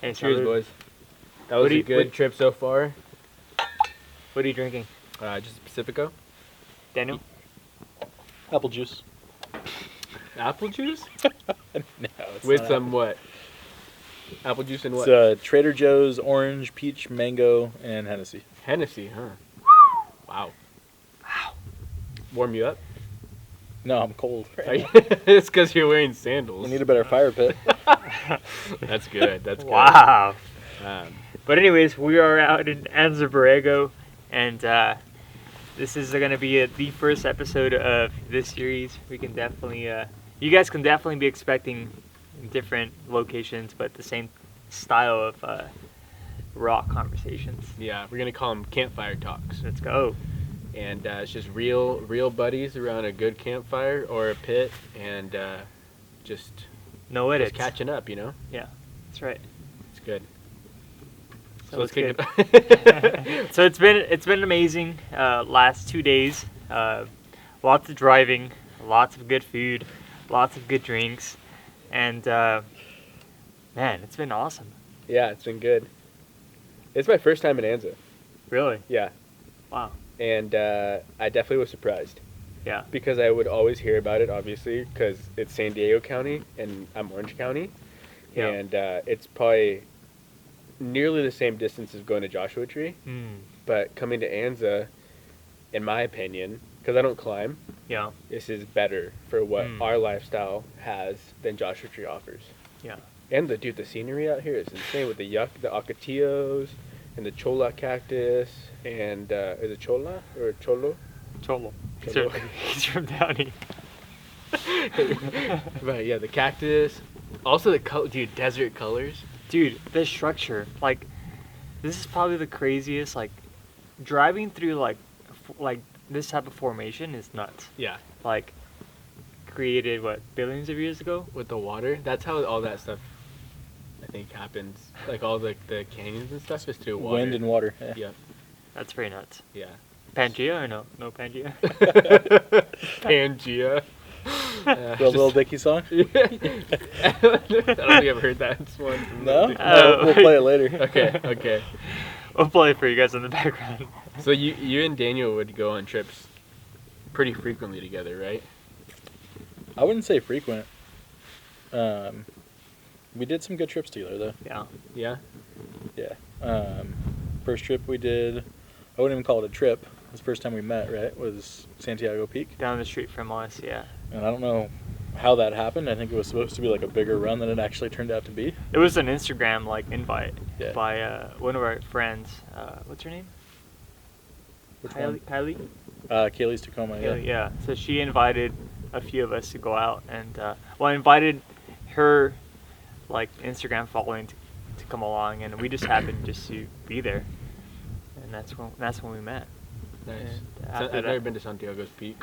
Hey, cheers, salud. boys. That was a good trip so far. What are you drinking? Just Pacifico. Daniel? Apple juice. Apple juice? No, it's With not some apple. what? Apple juice and what? It's Trader Joe's orange, peach, mango, and Hennessy. Hennessy, huh? Wow. Warm you up? No, I'm cold. It's because you're wearing sandals. We need a better fire pit. That's good. That's good. Wow. Um, But anyways, we are out in Anza Borrego, and this is going to be the first episode of this series. We can definitely, you guys can definitely be expecting different locations, but the same style of raw conversations. yeah, we're gonna call them campfire talks, Let's go. and it's just real buddies around a good campfire or a pit, and just No edits. just catching up. You know, Yeah, that's right. it's good. So let's it's kick it. So it's been amazing. Last 2 days, lots of driving, lots of good food, lots of good drinks, and man, it's been awesome. Yeah, it's been good. It's my first time in Anza. Really? Yeah, Wow. and I definitely was surprised Yeah. because I would always hear about it, obviously, because it's San Diego County and I'm Orange County, Yeah. and it's probably nearly the same distance as going to Joshua Tree. But coming to Anza, in my opinion, because I don't climb, Yeah. this is better for what Mm. our lifestyle has than Joshua Tree offers. Yeah. And the scenery out here is insane with the ocotillos and the chola cactus and is it chola or cholo? Cholo. He's Cholo. from, he's from Downey. Right, yeah, the cactus. Also the color, dude, desert colors. Dude, the structure, like, this is probably the craziest. Like, driving through like this type of formation is nuts. Yeah, Like, created what, billions of years ago? with the water. That's how all that stuff, I think, happens. Like all the canyons and stuff is through water. Wind and water. Yeah. Yep. That's pretty nuts. Yeah. Pangea or no? No Pangea. Pangea. The Little Dicky song? I don't think I've heard that one. No? Oh. We'll play it later. Okay. We'll play it for you guys in the background. So you and Daniel would go on trips pretty frequently together, right? I wouldn't say frequent. We did some good trips together, though. Yeah. Yeah. Yeah. First trip we did, I wouldn't even call it a trip. It was the first time we met, right? Was Santiago Peak. Down the street from us, yeah. And I don't know how that happened. I think it was supposed to be like a bigger run than it actually turned out to be. It was an Instagram like invite Yeah. by one of our friends. What's her name? Which one? Kylie. Kaylee's Tacoma, yeah. Kylie, yeah. So she invited a few of us to go out, and I invited her like Instagram following to come along, and we just happened just to be there, and that's when we met. Nice. And So, after I've that- never been to Santiago's Peak.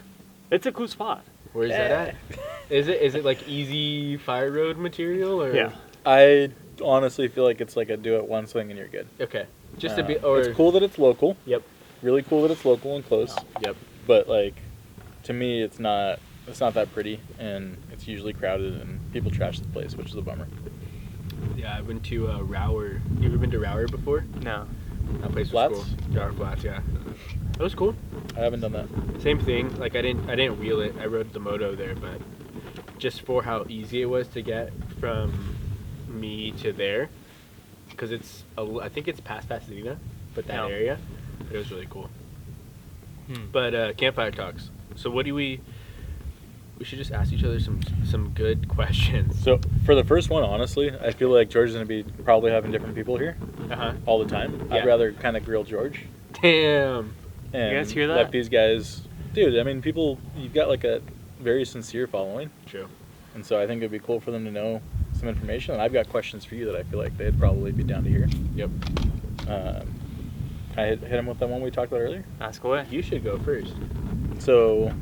It's a cool spot. Where is that at? Is it like easy fire road material or? Yeah. I honestly feel like it's like a do it once thing and you're good. Okay. Just to be. Or It's cool that it's local. Yep. Really cool that it's local and close. Yep. But like, to me, it's not that pretty, and it's usually crowded, and people trash the place, which is a bummer. Yeah, I went to Rower. You ever been to Rower before? No. That place Flats? was cool. Rower Flats, yeah. It was cool. I haven't done that. Same thing. Like I didn't wheel it. I rode the moto there, but just for how easy it was to get from me to there, because I think it's past Pasadena, but that Yeah. area. But it was really cool. Hmm. But campfire talks. So what do we should just ask each other some good questions. So for the first one, honestly, I feel like George is gonna be probably having different people here Uh-huh. all the time. Yeah. I'd rather kind of grill George. Damn. And guys hear that? let these guys, dude. I mean, you've got like a very sincere following, True. and so I think it'd be cool for them to know some information. And I've got questions for you that I feel like they'd probably be down to hear. Yep. I hit him with that one we talked about earlier. Ask away. You should go first. So,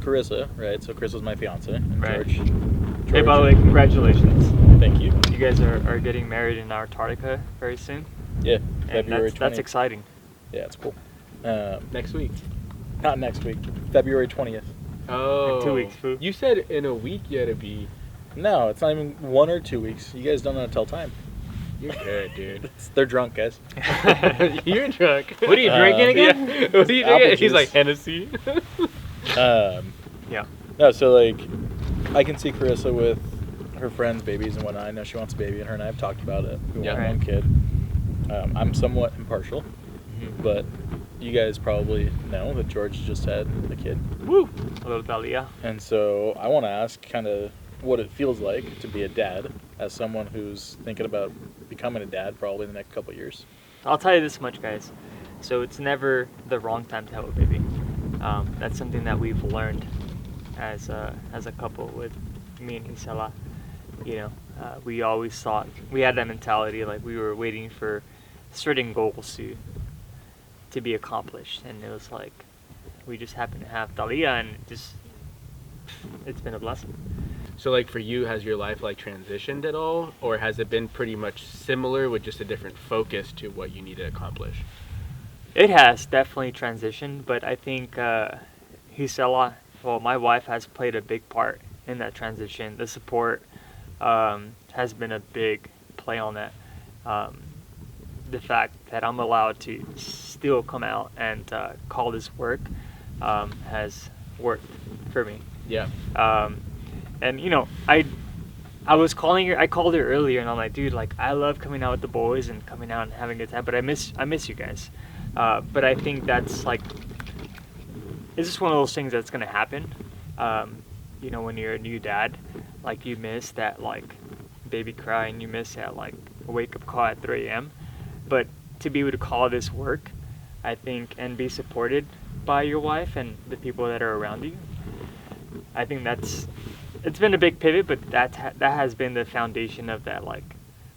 Carissa, right? So Chris was my fiance, and Right. George. Hey, by the way, congratulations. Thank you. You guys are getting married in Antarctica very soon. Yeah, And February 20th. that's exciting. Yeah, it's cool. Next week. Not next week. February 20th. Oh. 2 weeks, fool. You said in a week you had to be. No, it's not even 1 or 2 weeks. You guys don't know how to tell time. You're good, dude. They're drunk, guys. You're drunk. What are you drinking again? Yeah. What are you Apple drinking? He's juice. like Hennessy. Yeah. No, so like, I can see Carissa with her friends' babies and whatnot. I know she wants a baby, and her and I have talked about it. We want Yeah. one kid. I'm somewhat impartial, but you guys probably know that George just had a kid. Woo! A little Dalia. And so I want to ask kind of what it feels like to be a dad as someone who's thinking about becoming a dad probably in the next couple of years. I'll tell you this much, guys. So it's never the wrong time to have a baby. That's something that we've learned as a couple with me and Isela. You know, we always thought we had that mentality like we were waiting for certain goals to be accomplished, and it was like we just happened to have Dalia, and it's been a blessing. So, like, for you, has your life, like, transitioned at all? Or has it been pretty much similar with just a different focus to what you need to accomplish? It has definitely transitioned, but I think Hisela, well, my wife has played a big part in that transition. The support has been a big play on that. The fact that I'm allowed to still come out and call this work has worked for me. Yeah. And you know, I was calling her. I called her earlier, and I'm like, dude, like I love coming out with the boys and coming out and having a good time, but I miss you guys. But I think that's like, it's just one of those things that's gonna happen. You know, when you're a new dad, like you miss that like baby cry, and you miss that like wake up call at 3 a.m. But to be able to call this work, I think, and be supported by your wife and the people that are around you, I think it's been a big pivot, but that has been the foundation of that like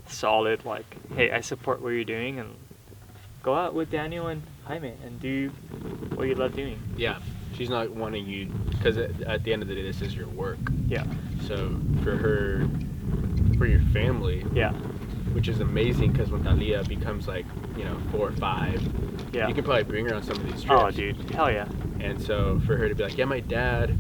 solid like, hey, I support what you're doing, and go out with Daniel and Jaime and do what you love doing. Yeah. She's not wanting you, because at the end of the day, this is your work. Yeah. So for her, for your family, Yeah. which is amazing, because when Talia becomes like, 4 or 5, Yeah. you can probably bring her on some of these trips. Oh, dude, hell yeah. And so for her to be like, yeah, my dad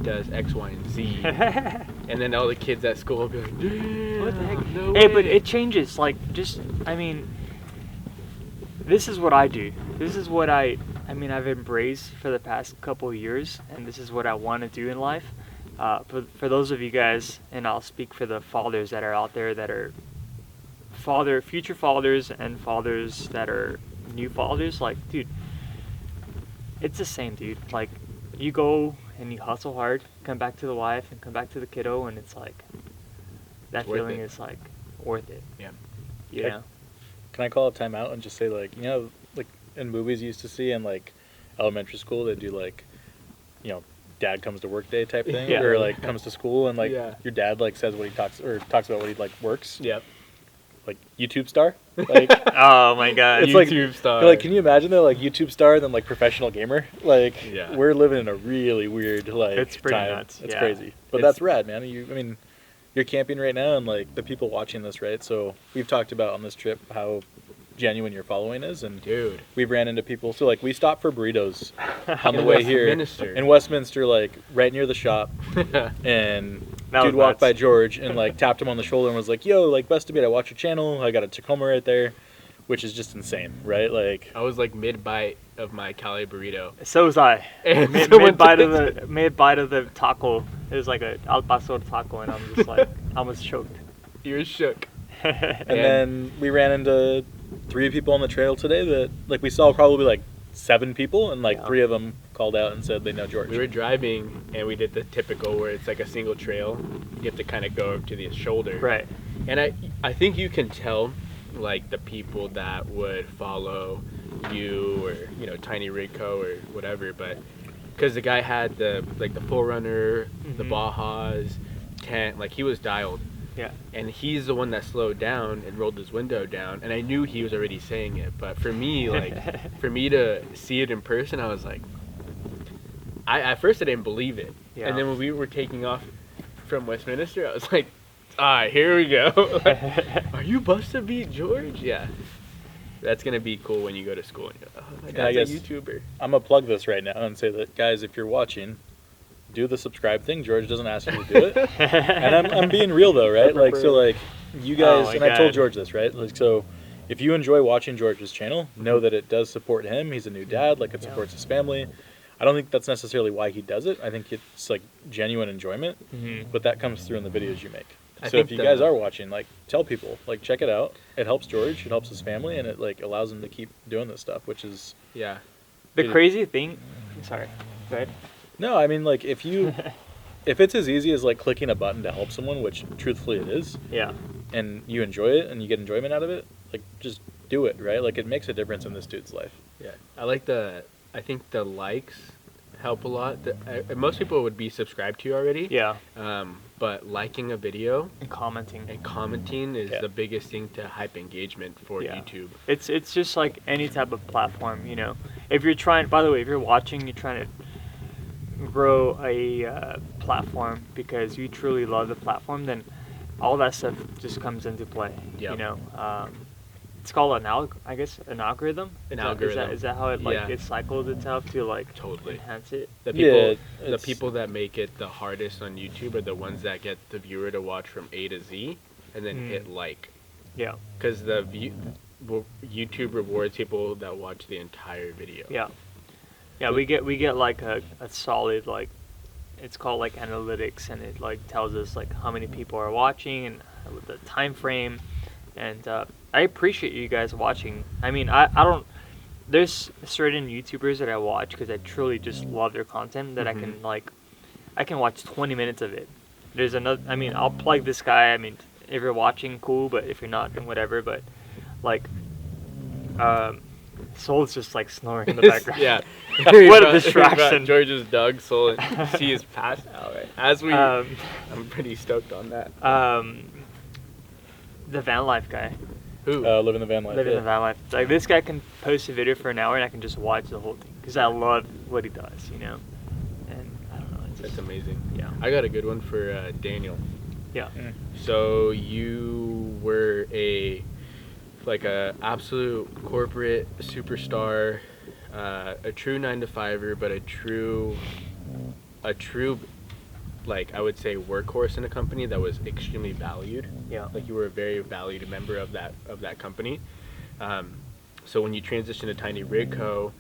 does X, Y, and Z, and then all the kids at school will be like, damn, What the heck? no Hey, way. but it changes. Like, just, I mean, this is what I do. This is what I've embraced for the past couple of years, and this is what I want to do in life. For those of you guys, and I'll speak for the fathers that are out there that are future fathers and fathers that are new fathers, like, dude, it's the same, dude. Like, you go and you hustle hard, come back to the wife and come back to the kiddo, and it's like, that It's worth feeling it. is like worth it. Yeah. You Okay. know? Can I call a timeout and just say, like, like in movies you used to see in like elementary school, they do like, dad comes to work day type thing, Yeah. or like comes to school and like Yeah. your dad like says what he talks about what he like works, Yep. like YouTube star, like Oh my god. It's like- YouTube star. like can you imagine that, like YouTube star and then like professional gamer, like Yeah. we're living in a really weird like It's pretty time. nuts, It's yeah. crazy, but It's- that's rad, man. You're camping right now, and like the people watching this, right? So we've talked about on this trip how genuine your following is, and Dude. we've ran into people. So like we stopped for burritos on the In way here Westminster. in Westminster, like right near the shop, and That dude was walked nuts. by George and like tapped him on the shoulder and was like, "Yo, like best to meet. I watch your channel. I got a Tacoma right there," which is just insane, right? Like I was like mid-bite of my Cali burrito. So was I. And Mid someone bite texted- of the taco. It was like a al pastor taco, and I'm just like, I almost choked. You were shook. And then we ran into 3 people on the trail today that, like, we saw probably like 7 people, and like Yeah. 3 of them called out and said they know George. We were driving, and we did the typical where it's like a single trail. You have to kind of go up to the shoulder. Right. And I think you can tell, like, the people that would follow you or, Tiny Rico or whatever, but because the guy had the Forerunner, the Mhm. Bajas, tent, like, he was dialed. Yeah. And he's the one that slowed down and rolled his window down, and I knew he was already saying it, but for me, like, for me to see it in person, I was like, at first I didn't believe it. Yeah. And then when we were taking off from Westminster, I was like, alright, here we go. Are you Busta Beat George? Yeah. That's going to be cool when you go to school and you're like, oh, my Yeah, I dad's a guess- YouTuber. I'm gonna plug this right now and say that, guys, if you're watching, do the subscribe thing. George doesn't ask you to do it. And I'm being real though, right? Like, so like you guys, my and I told God. George this, right? Like, so if you enjoy watching George's channel, know that it does support him. He's a new dad, like it Yeah. supports his family. I don't think that's necessarily why he does it. I think it's like genuine enjoyment, Mm-hmm. but that comes through in the videos you make. I So if think you guys are watching, like, tell people, like, check it out. It helps George, it helps his family, and it like allows him to keep doing this stuff, which is Yeah. The Dude. crazy thing. Sorry. Go ahead. no, I mean, like, if it's as easy as like clicking a button to help someone, which truthfully it is, Yeah. and you enjoy it and you get enjoyment out of it, like, just do it, right? Like, it makes a difference in this dude's life. Yeah. I think the likes help a lot. Most people would be subscribed to you already. Yeah. But liking a video And commenting. and commenting is Yeah. the biggest thing to hype engagement for Yeah. YouTube. It's just like any type of platform, you know. If you're trying, by the way, if you're watching, you're trying to grow a platform because you truly love the platform, then all that stuff just comes into play. Yep. You know, it's called an algorithm. Is that how it like Yeah. it cycles itself to like Totally. enhance it? The Yeah, the it's- people that make it the hardest on YouTube are the ones that get the viewer to watch from A to Z and then hit like. Yeah. Because YouTube rewards people that watch the entire video. Yeah. Yeah, we get like a solid like, it's called like analytics, and it like tells us like how many people are watching and the time frame, and I appreciate you guys watching. I mean, I don't. There's certain YouTubers that I watch because I truly just love their content that I can watch 20 minutes of it. There's another. I mean, I'll plug this guy. I mean, if you're watching, cool, but if you're not, then whatever. But like, Soul's just like snoring in the background. Yeah. What a distraction. George's dog soul and he is passed out right as we. Um, I'm pretty stoked on that. The van life guy. Who? Living the van life. Living yeah. the van life. Like, this guy can post a video for an hour and I can just watch the whole thing because I love what he does, you know. And I don't know. It's That's just, amazing. yeah. I got a good one for Daniel. Yeah. So you were a absolute corporate superstar, a true 9-to-5er, but a true like I would say workhorse in a company that was extremely valued. Yeah. Like you were a very valued member of that company. So when you transitioned to Tiny Rig Co.,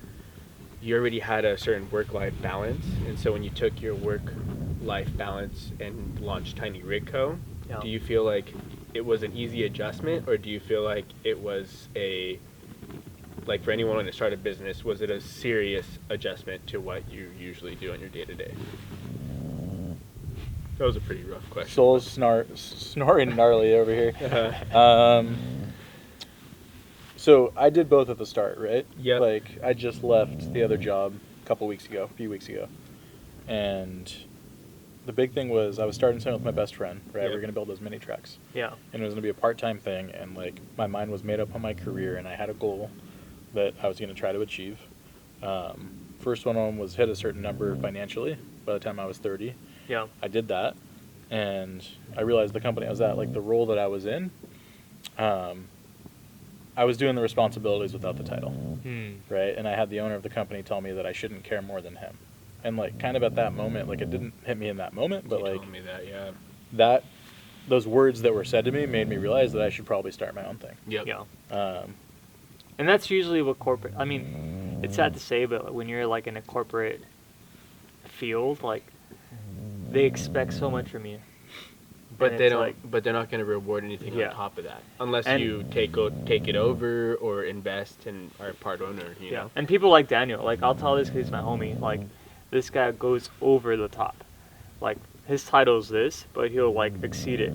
you already had a certain work-life balance, and so when you took your work-life balance and launched Tiny Rig Co., Yeah. do you feel like it was an easy adjustment, or do you feel like it was like for anyone wanting to start a business, was it a serious adjustment to what you usually do on your day-to-day? That was a pretty rough question. Soul's snoring gnarly over here. Uh-huh. So I did both at the start, right? Yep. Like, I just left the other job a few weeks ago. And the big thing was I was starting something with my best friend, right? Yep. We were going to build those mini trucks. Yeah. And it was going to be a part-time thing. And, like, my mind was made up on my career, and I had a goal that I was going to try to achieve. First one on was hit a certain number financially by the time I was 30. Yeah. I did that, and I realized the company I was at, like the role that I was in, I was doing the responsibilities without the title, right? And I had the owner of the company tell me that I shouldn't care more than him. And like kind of at that moment, like it didn't hit me in that moment, but You like told me that, those words that were said to me made me realize that I should probably start my own thing. Yep. Yeah. And that's usually what corporate. I mean, it's sad to say, but when you're like in a corporate field, like they expect so much from you. But And they it's don't. like- But they're not going to reward anything Yeah. on top of that, unless And- you take it over or invest and are part owner. You know. And people like Daniel, like I'll tell this because he's my homie. Like this guy goes over the top. Like his title's this, but he'll like exceed it,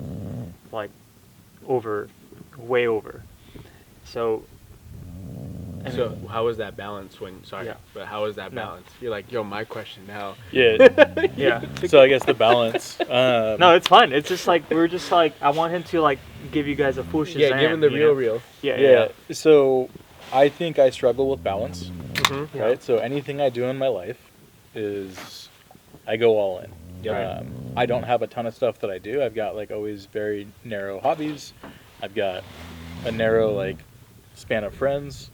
like way over. So. and- So how was that balance when? Sorry, Yeah. but how was that No. balance? You're like, yo, my question now. Yeah. yeah. So I guess the balance. No, it's fun. It's just like we're just like I want him to like give you guys a full Shazam. Yeah, give him the you know? real. Yeah. Yeah. So I think I struggle with balance. Mm-hmm. Yeah. Right. So anything I do in my life is I go all in. Yep. I don't have a ton of stuff that I do. I've got like always very narrow hobbies. I've got a narrow like span of friends,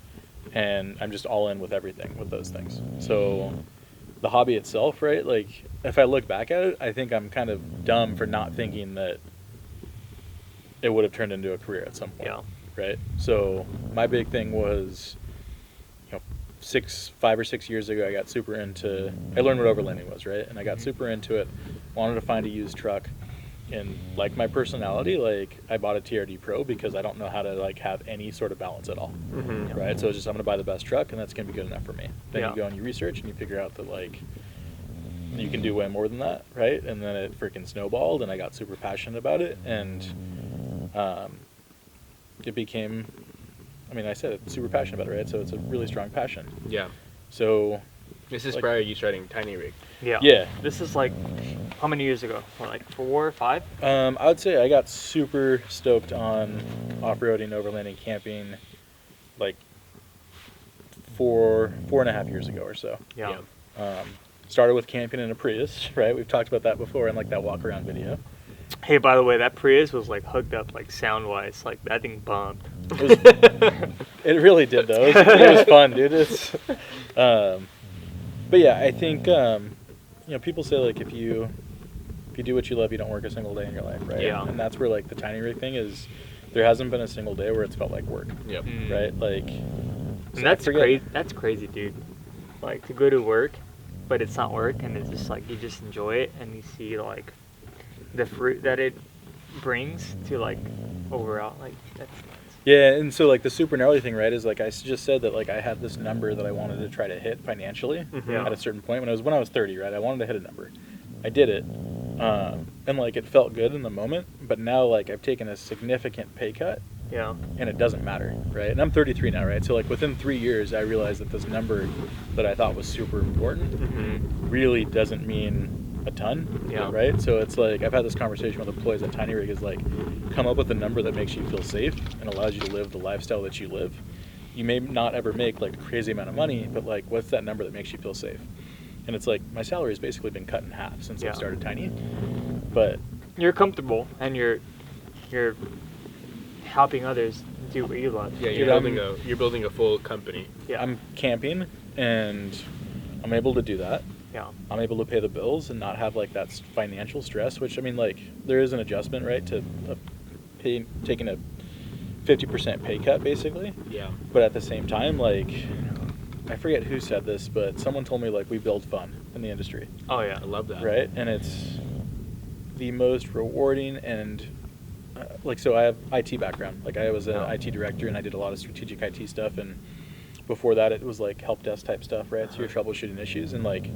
and I'm just all in with everything with those things. So the hobby itself, right? Like if I look back at it, I think I'm kind of dumb for not thinking that it would have turned into a career at some point. Yeah. Right. So my big thing was, 5 or 6 years ago, I got super into. I learned what overlanding was, right, and I got super into it. Wanted to find a used truck, and like my personality, like I bought a TRD Pro because I don't know how to like have any sort of balance at all. Mm-hmm. Right. So it's just I'm gonna buy the best truck, and that's gonna be good enough for me. Then Yeah. you go and you research, and you figure out that like you can do way more than that, right? And then it freaking snowballed, and I got super passionate about it, and it became. I mean, I said it, super passionate about it, right? So it's a really strong passion. Yeah. So This is Like- prior to you starting Tiny Rig. Yeah. yeah, This is like, how many years ago? What, like 4 or 5? I would say I got super stoked on off-roading, overlanding, camping, like 4.5 years ago or so. Yeah. Started with camping in a Prius, right? We've talked about that before in like that walk around video. Hey, by the way, that Prius was like hooked up like sound-wise. Like that thing bumped. It, was, it really did though. It was fun, dude. It's, but yeah, I think people say like if you do what you love, you don't work a single day in your life, right? Yeah. And that's where like the Tiny Rig thing is. There hasn't been a single day where it's felt like work, Yep. Mm. right? Like, And that's crazy. That's crazy, dude. Like to go to work, but it's not work, and it's just like you just enjoy it, and you see like the fruit that it brings to like overall. Like that's nuts. Yeah, and so like the super gnarly thing, right, is like I just said that like I had this number that I wanted to try to hit financially Yeah. at a certain point when I was 30, right? I wanted to hit a number. I did it, and like it felt good in the moment. But now like I've taken a significant pay cut, Yeah. and it doesn't matter, right? And I'm 33 now, right? So like within 3 years, I realized that this number that I thought was super important Mm-hmm. really doesn't mean a ton, Yeah. right? So it's like I've had this conversation with employees at Tiny Rig is like, come up with a number that makes you feel safe and allows you to live the lifestyle that you live. You may not ever make like a crazy amount of money, but like what's that number that makes you feel safe? And it's like my salary has basically been cut in half since Yeah. I started Tiny, but You're comfortable, and you're helping others do what you love. Yeah, Dude, you're building a full company. Yeah. I'm camping and I'm able to do that. Yeah. I'm able to pay the bills and not have like that financial stress, which I mean, like there is an adjustment, right, to taking a 50% pay cut basically. Yeah. But at the same time, like I forget who said this, but someone told me like we build fun in the industry, Oh yeah. I love that. right? And it's the most rewarding and like so I have IT background. Like I was an Yeah. IT director and I did a lot of strategic IT stuff, and before that it was like help desk type stuff, right? So you're troubleshooting issues, and like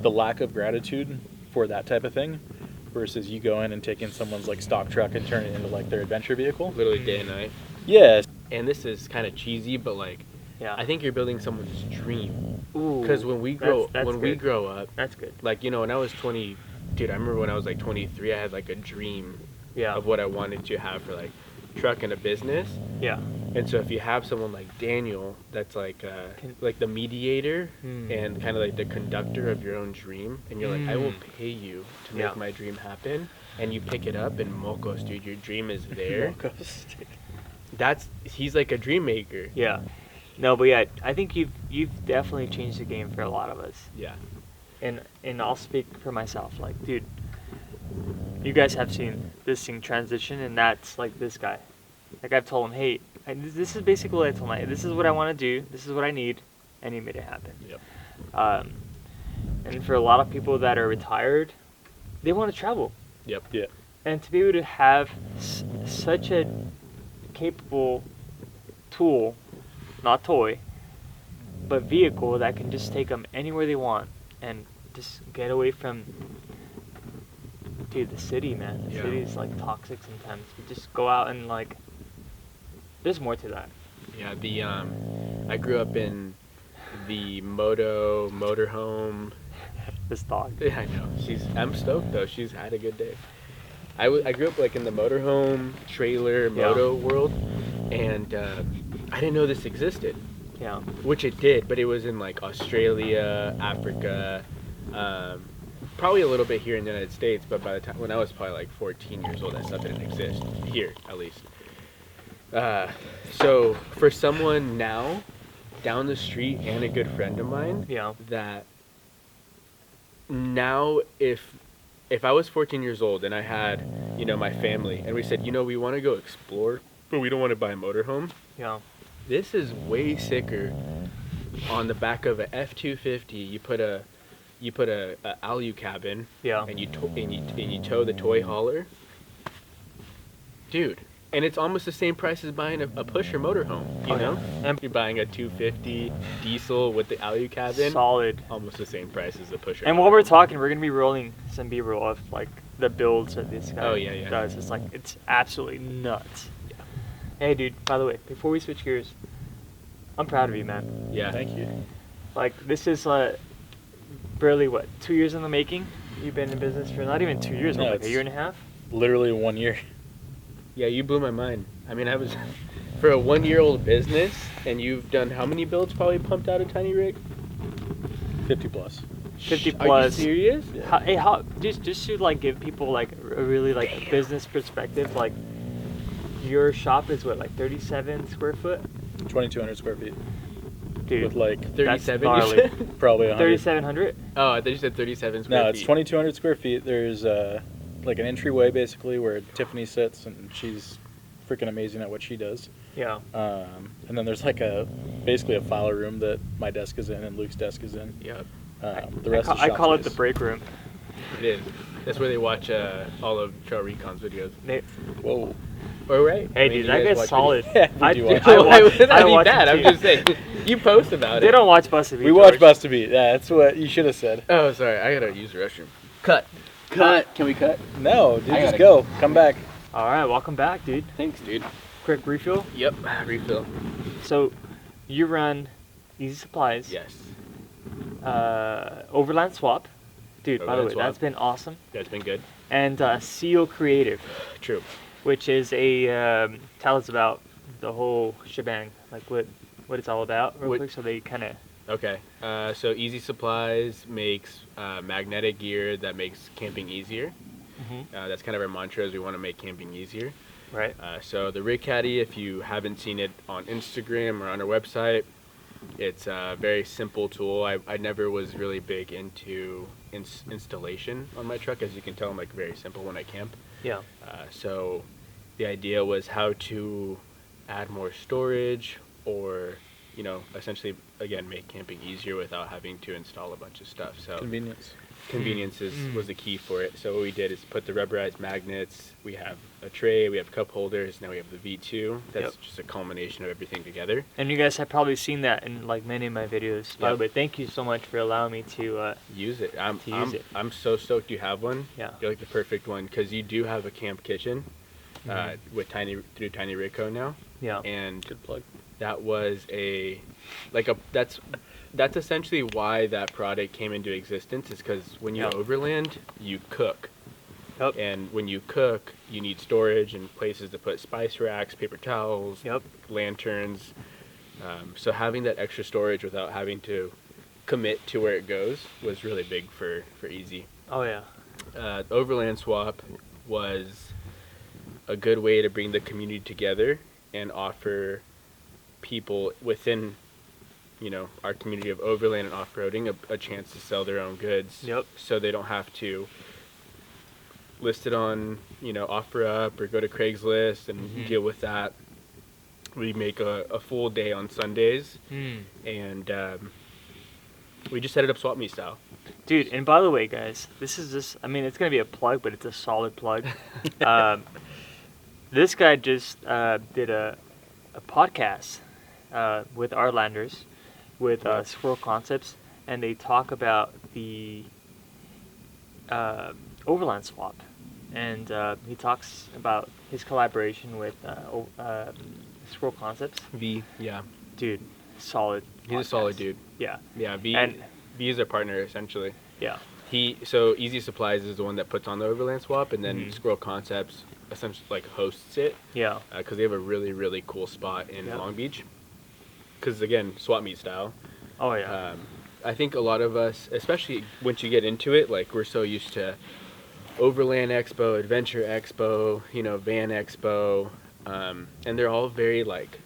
the lack of gratitude for that type of thing versus you go in and taking someone's like stock truck and turn it into like their adventure vehicle. Literally day and night. Yes. And this is kind of cheesy, but like Yeah. I think you're building someone's dream. Ooh. Because when we that's grow up, That's good. like when I was 20, dude, I remember when I was like 23, I had like a dream Yeah. of what I wanted to have for like truck and a business. Yeah. And so if you have someone like Daniel that's like the mediator Hmm. and kind of like the conductor of your own dream, and you're like, I will Hmm. pay you to Yeah. make my dream happen, and you pick it up and Mokos, dude, your dream is there. He's like a dream maker. Yeah. No, but yeah, I think you've definitely changed the game for a lot of us. Yeah. And I'll speak for myself. Like, dude, you guys have seen this thing transition, and that's like this guy. Like I've told him, hey, this is basically what I told him. This is what I want to do. This is what I need, and he made it happen. Yep. And for a lot of people that are retired, they want to travel, Yep. Yeah. and to be able to have such a capable tool, not toy, but vehicle that can just take them anywhere they want and just get away from, dude, the city, man. The Yeah. city is like toxic sometimes. You just go out and like, there's more to that. Yeah. I grew up in the motorhome. This dog. Yeah, I know. I'm stoked though. She's had a good day. I grew up like in the motorhome trailer moto world, and I didn't know this existed, Yeah. which it did, but it was in like Australia, Africa, probably a little bit here in the United States. But by the time when I was probably like 14 years old, that stuff didn't exist here, at least. So for someone now, down the street, and a good friend of mine, Yeah. that now if if I was 14 years old and I had, my family, and we said, we want to go explore, but we don't want to buy a motorhome. Yeah. This is way sicker. On the back of a F-250, you put a alu cabin. Yeah. And you tow the toy hauler. Dude, and it's almost the same price as buying a pusher motorhome. You know, And you're buying a 250 diesel with the alu cabin. solid. Almost the same price as the pusher. And while we're talking, we're gonna be rolling some B-roll of like the builds that this guy yeah. does. It's like it's absolutely nuts. Yeah. Hey, dude. By the way, before we switch gears, I'm proud of you, man. Yeah. Thank you. Like this is barely 2 years in the making. You've been in business for not even 2 years, No, like a it's- year and a half. Literally 1 year. Yeah, you blew my mind. I mean, I was for a 1-year-old business, and you've done how many builds? Probably pumped out a tiny rig. 50 plus. 50 Are you plus. serious? How just to like give people like a really like business perspective, like your shop is what, like 37 square foot, 2,200 square feet. dude. With like 37. You gnarly. said? probably 100. 3,700. Oh, I thought you said 37 square No, feet. it's 2,200 square feet. There's like an entryway basically where Tiffany sits, and she's freaking amazing at what she does. Yeah. And then there's like basically a file room that my desk is in and Luke's desk is in. Yep, The rest is I shop call it the space. break room. it is. That's where they watch all of Trail Recon's videos. Whoa. Or right? Hey, I mean, dude, you that guys guy's watch solid. videos. Yeah, we do watch I it. Why watch, would I I be watch that? it I'm too. just saying. You post about it. They don't watch Busted. We watch Bust to Beat. Yeah, that's what you should have said. Oh, sorry. I gotta use the restroom. Cut. Can we cut? No, dude, I just gotta go. Come back. All right, welcome back, dude. Thanks, dude. Quick refill. Yep. Refill. So, you run Eezy Supplies. Yes. Overland Swap. Dude, by the Overland way, Swap. that's been awesome. That's been good. And Seo Creative, True. which is tell us about the whole shebang, like what it's all about, real What- quick, so they kind of. Okay. So Eezy Supplies makes magnetic gear that makes camping easier. That's kind of our mantra, is we want to make camping easier. Right. So the Rig Caddy, if you haven't seen it on Instagram or on our website, it's a very simple tool. I never was really big into installation on my truck. As you can tell, I'm like very simple when I camp. Yeah. So the idea was how to add more storage, or essentially again make camping easier without having to install a bunch of stuff. So Convenience. convenience was the key for it. So what we did is put the rubberized magnets. We have a tray, we have cup holders, now we have the V2. That's Yep. just a culmination of everything together. And you guys have probably seen that in like many of my videos. By the Yep. way, thank you so much for allowing me to. Use it. use it. I'm so stoked you have one. Yeah. You're like the perfect one, because you do have a camp kitchen Mhm. with through Tiny Ridco now. Yeah. And Good plug. that was that's essentially why that product came into existence, is because when you Yep. overland, you cook. Yep. And when you cook, you need storage and places to put spice racks, paper towels, Yep. lanterns. So having that extra storage without having to commit to where it goes was really big for Eezy. Oh yeah. Overland Swap was a good way to bring the community together and offer people within our community of overland and off-roading a chance to sell their own goods. Yep. So they don't have to list it on OfferUp or go to Craigslist and Mhm. deal with that. We make a full day on Sundays, and we just set it up swap meet style. Dude, and by the way, guys, this is just, I mean, it's going to be a plug, but it's a solid plug. This guy just did a podcast with Artlanders, with Squirrel Concepts, and they talk about the Overland Swap. And he talks about his collaboration with Squirrel Concepts. Yeah. Dude, solid. He's a solid dude. Yeah. Yeah, V And is our partner essentially. yeah. So Eezy Supplies is the one that puts on the Overland Swap, and then Mhm. Squirrel Concepts essentially like hosts it, Yeah. because they have a really, really cool spot in Yeah. Long Beach. Because again, swap meet style. Oh yeah. I think a lot of us, especially once you get into it, like we're so used to Overland Expo, Adventure Expo, Van Expo, and they're all very like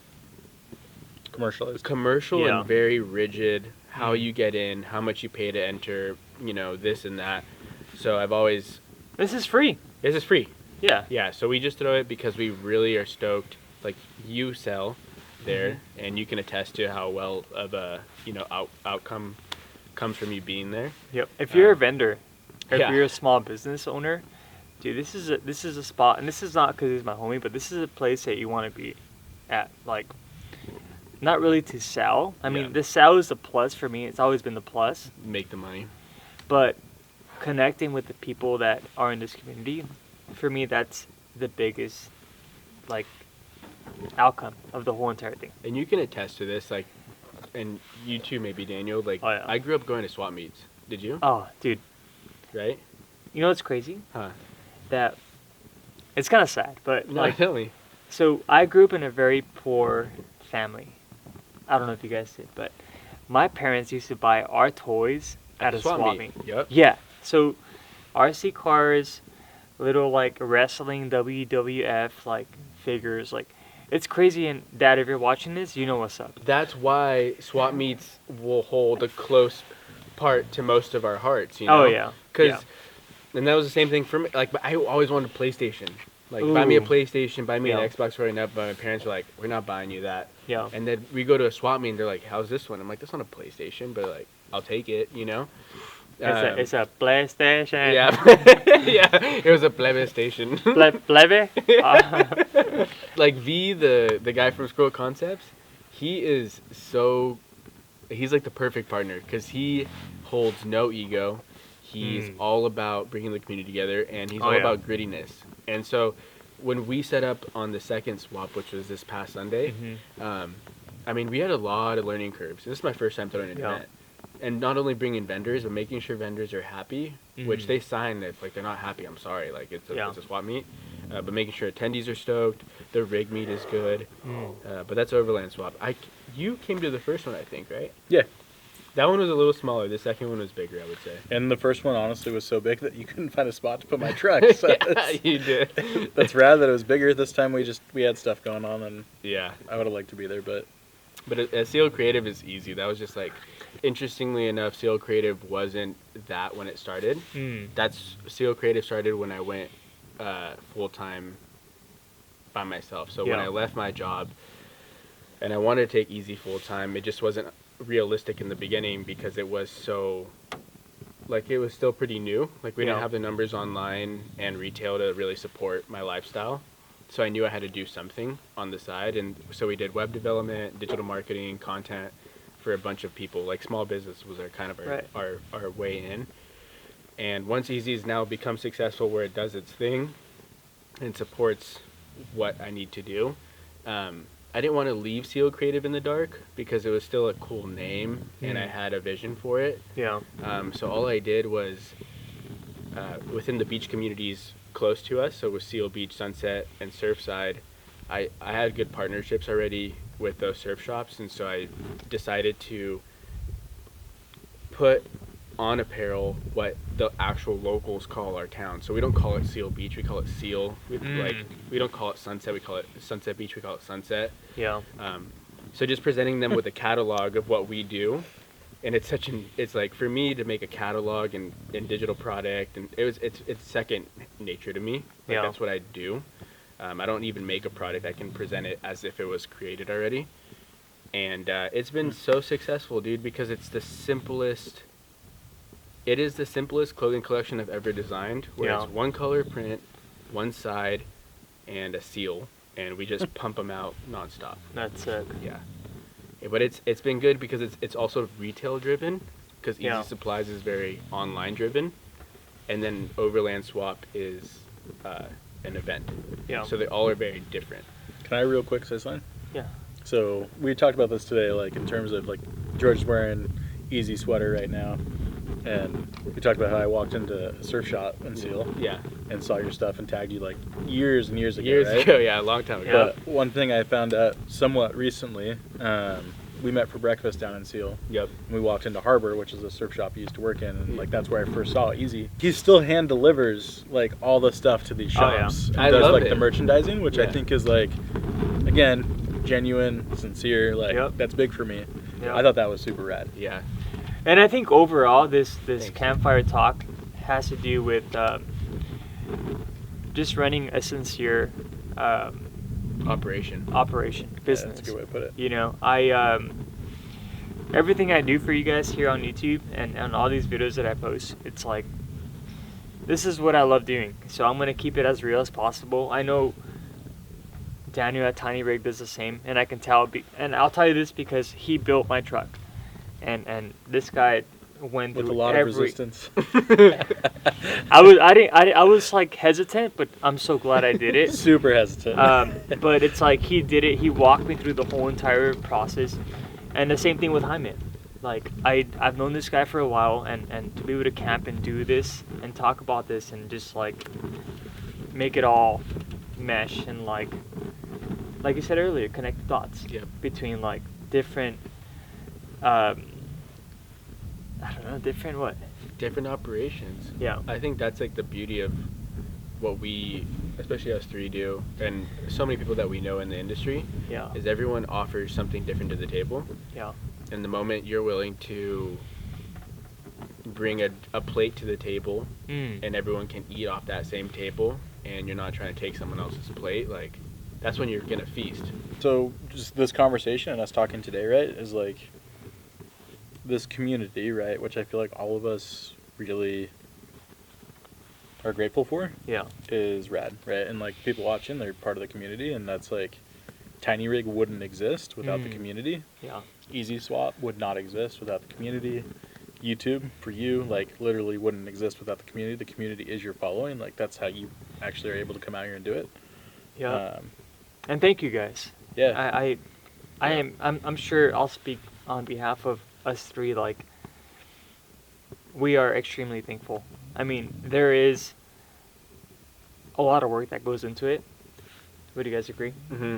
Commercialized. commercial Yeah. and very rigid. How Mhm. you get in, how much you pay to enter, this and that. So I've always This is free. This is free. Yeah. Yeah, so we just throw it because we really are stoked. Like, you sell there, and you can attest to how well of a outcome comes from you being there. Yep. If you're a vendor, or yeah. if you're a small business owner, dude, this is a spot, and this is not because he's my homie, but this is a place that you want to be at. Like, not really to sell. I mean, the sell is the plus for me. It's always been the plus. Make the money. But connecting with the people that are in this community, for me, that's the biggest, like, outcome of the whole entire thing. And you can attest to this, like, and you too, maybe, Daniel. Like, Oh, yeah. I grew up going to swap meets. Did you? Oh, dude. Right? You know what's crazy? Huh. That it's kind of sad, but No, like, tell me. so I grew up in a very poor family. I don't know if you guys did, but my parents used to buy our toys at a swap meet. Yep. Yeah. So RC cars, little like wrestling WWF like figures, like it's crazy. And Dad, if you're watching this, you know what's up. That's why swap meets will hold a close part to most of our hearts, you know? Oh yeah. Because, and that was the same thing for me. Like, I always wanted a PlayStation. Like, buy me a Ooh. PlayStation, buy me Yeah. an Xbox growing up, but my parents were like, we're not buying you that. Yeah. And then we go to a swap meet and they're like, how's this one? I'm like, that's not a PlayStation, but like, I'll take it, you know? It's a PlayStation. Yeah. Yeah, it was a plebe station. Plebe? Like V, the guy from Scroll Concepts, he's like the perfect partner because he holds no ego. He's all about bringing the community together, and he's all about grittiness. And so when we set up on the second swap, which was this past Sunday, I mean, we had a lot of learning curves. This is my first time throwing an event. And not only bringing vendors, but making sure vendors are happy, which they sign if like they're not happy. I'm sorry, like it's a swap meet. But making sure attendees are stoked, the rig meet is good. But that's Overland swap. You came to the first one, I think, right? Yeah. That one was a little smaller. The second one was bigger, I would say. And the first one, honestly, was so big that you couldn't find a spot to put my truck. So Yeah, you did. that's rad that it was bigger. This time we had stuff going on, and Yeah. I would have liked to be there, but But Seo Creative is easy. That was just like, interestingly enough, Seo Creative wasn't that when it started. Seo Creative started when I went full time by myself. So when I left my job and I wanted to take Eezy full time, it just wasn't realistic in the beginning because it was so, like, it was still pretty new. Like, we didn't have the numbers online and retail to really support my lifestyle. So I knew I had to do something on the side, and so we did web development, digital marketing, content for a bunch of people. Like, small business was our way in. And once Eezy has now become successful where it does its thing and supports what I need to do, I didn't want to leave Seo Creative in the dark because it was still a cool name and I had a vision for it. Yeah. So all I did was within the beach communities close to us, so with Seal Beach, Sunset, and Surfside, I had good partnerships already with those surf shops, and so I decided to put on apparel what the actual locals call our town. So we don't call it Seal Beach, we call it Seal. We don't call it Sunset, we call it Sunset Beach, we call it Sunset. Yeah. So just presenting them with a catalog of what we do. And it's like, for me to make a catalog and digital product, and it's second nature to me. Like, that's what I do. I don't even make a product. I can present it as if it was created already. And it's been so successful, dude, because it is the simplest clothing collection I've ever designed, where it's one color print, one side, and a seal, and we just pump them out nonstop. That's sick. Yeah. But it's been good because it's also retail driven, because Eezy Supplies is very online driven, and then Overland Swap is an event. Yeah. So they all are very different. Can I real quick say something? Yeah. So we talked about this today, like in terms of like George's wearing Eezy sweater right now, and we talked about how I walked into a surf shop in Seal. Yeah. And saw your stuff and tagged you like years and years ago. Years right? ago, yeah, a long time ago. But one thing I found out somewhat recently, we met for breakfast down in Seal. Yep. And we walked into Harbor, which is a surf shop he used to work in, and like that's where I first saw Eezy. He still hand delivers like all the stuff to these shops. And I does love like it. the merchandising, which I think is like, again, genuine, sincere. Like that's big for me. I thought that was super rad. Yeah. And I think overall, this Campfire talk has to do with just running a sincere Operation. business. That's a good way to put it. You know, I everything I do for you guys here on YouTube and on all these videos that I post, it's like, this is what I love doing. So I'm gonna keep it as real as possible. I know Daniel at Tiny Rig does the same, and I can tell. And I'll tell you this because he built my truck, and this guy went With through a lot of resistance. I was like hesitant, but I'm so glad I did it. Super hesitant. But it's like he did it. He walked me through the whole entire process, and the same thing with Jaime. Like I've known this guy for a while, and to be able to camp and do this and talk about this and just like make it all mesh and like you said earlier, connect the dots between like different I don't know, different what? Different operations. Yeah. I think that's like the beauty of what we, especially us three, do, and so many people that we know in the industry. Yeah. Is everyone offers something different to the table. Yeah. And the moment you're willing to bring a plate to the table, and everyone can eat off that same table, and you're not trying to take someone else's plate, like, that's when you're gonna feast. So just this conversation and us talking today, right, is like this community, right, which I feel like all of us really are grateful for. Yeah. Is rad, right? And like people watching, they're part of the community, and that's like Tiny Rig wouldn't exist without the community. Yeah. Eezy Swap would not exist without the community. YouTube for you, like, literally wouldn't exist without the community. The community is your following. Like, that's how you actually are able to come out here and do it. Yeah. And thank you guys. Yeah. I'm sure I'll speak on behalf of us three. Like, we are extremely thankful. I mean, there is a lot of work that goes into it. Would you guys agree? Mm-hmm.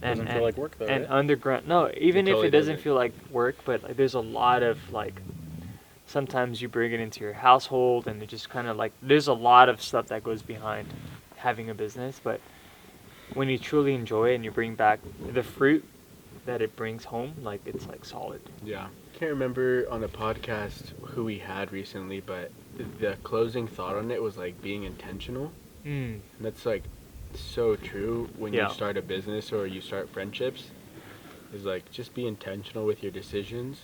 Doesn't feel like work though, and right? underground. No, even It if totally it doesn't doesn't. feel like work, but like, there's a lot of like. Sometimes you bring it into your household, and it just kind of like there's a lot of stuff that goes behind having a business. But when you truly enjoy it and you bring back the fruit that it brings home, like it's like solid. Yeah. Can't remember on a podcast who we had recently, but the closing thought on it was like being intentional. And that's like so true when you start a business or you start friendships. Is like just be intentional with your decisions,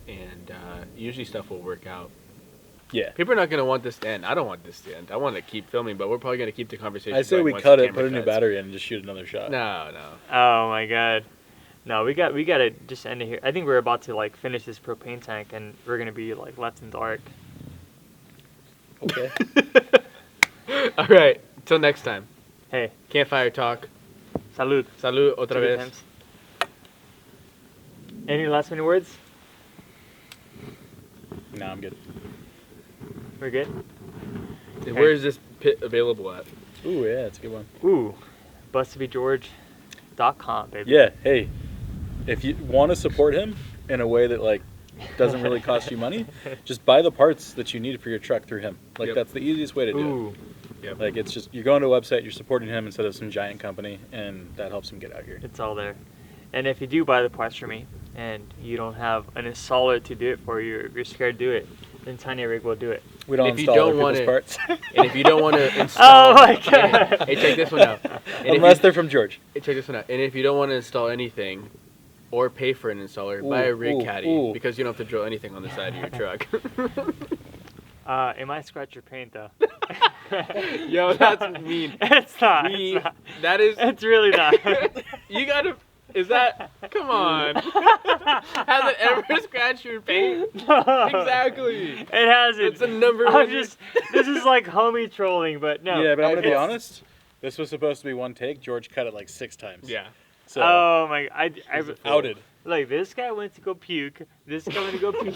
and usually stuff will work out. Yeah. People are not going to want this to end. I don't want this to end. I want to keep filming, but we're probably going to keep the conversation I say going we once cut the it, camera put a new cuts. battery in, and just shoot another shot. No. Oh my god. No, we gotta just end it here. I think we're about to like finish this propane tank, and we're gonna be like left in dark. Okay. All right. Until next time. Hey, Campfire talk. salud. Salud otra Two good vez. times. Any last minute words? No, I'm good. We're good? Where is this pit available at? Ooh, yeah, that's a good one. Ooh, bustedbegeorge.com, baby. Yeah, hey, if you want to support him in a way that like doesn't really cost you money, just buy the parts that you need for your truck through him. Like that's the easiest way to do Ooh. it. Yep. Like it's just you're going to a website, you're supporting him instead of some giant company, and that helps him get out here. It's all there. And if you do buy the parts from me and you don't have an installer to do it for you, or you're scared to do it, then Tiny Rig will do it. We don't If you install don't other want people's it- parts And if you don't want to install... Oh my god! Hey, check this one out. And unless they're from George. Check this one out. And if you don't want to install anything or pay for an installer, buy a rig caddy because you don't have to drill anything on the side of your truck. It might scratch your paint though. Yo, that's mean. It's not. We- It's not. That is... It's really not. You gotta... Is that... Come on. Has it ever scratched your paint? No. Exactly. It hasn't. It's a number I'm one... just. This is like homie trolling, but no. Yeah, but I'm gonna be It's- honest. This was supposed to be one take. George cut it like 6 times. Yeah. So Oh my! I outed. Like this guy went to go puke. This guy went to go puke.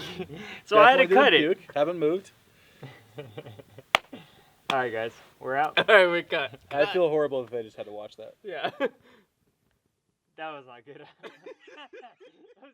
So I had to cut it. Puke, haven't moved. All right, guys, we're out. All right, we cut. I feel horrible if I just had to watch that. Yeah. That was not good. That was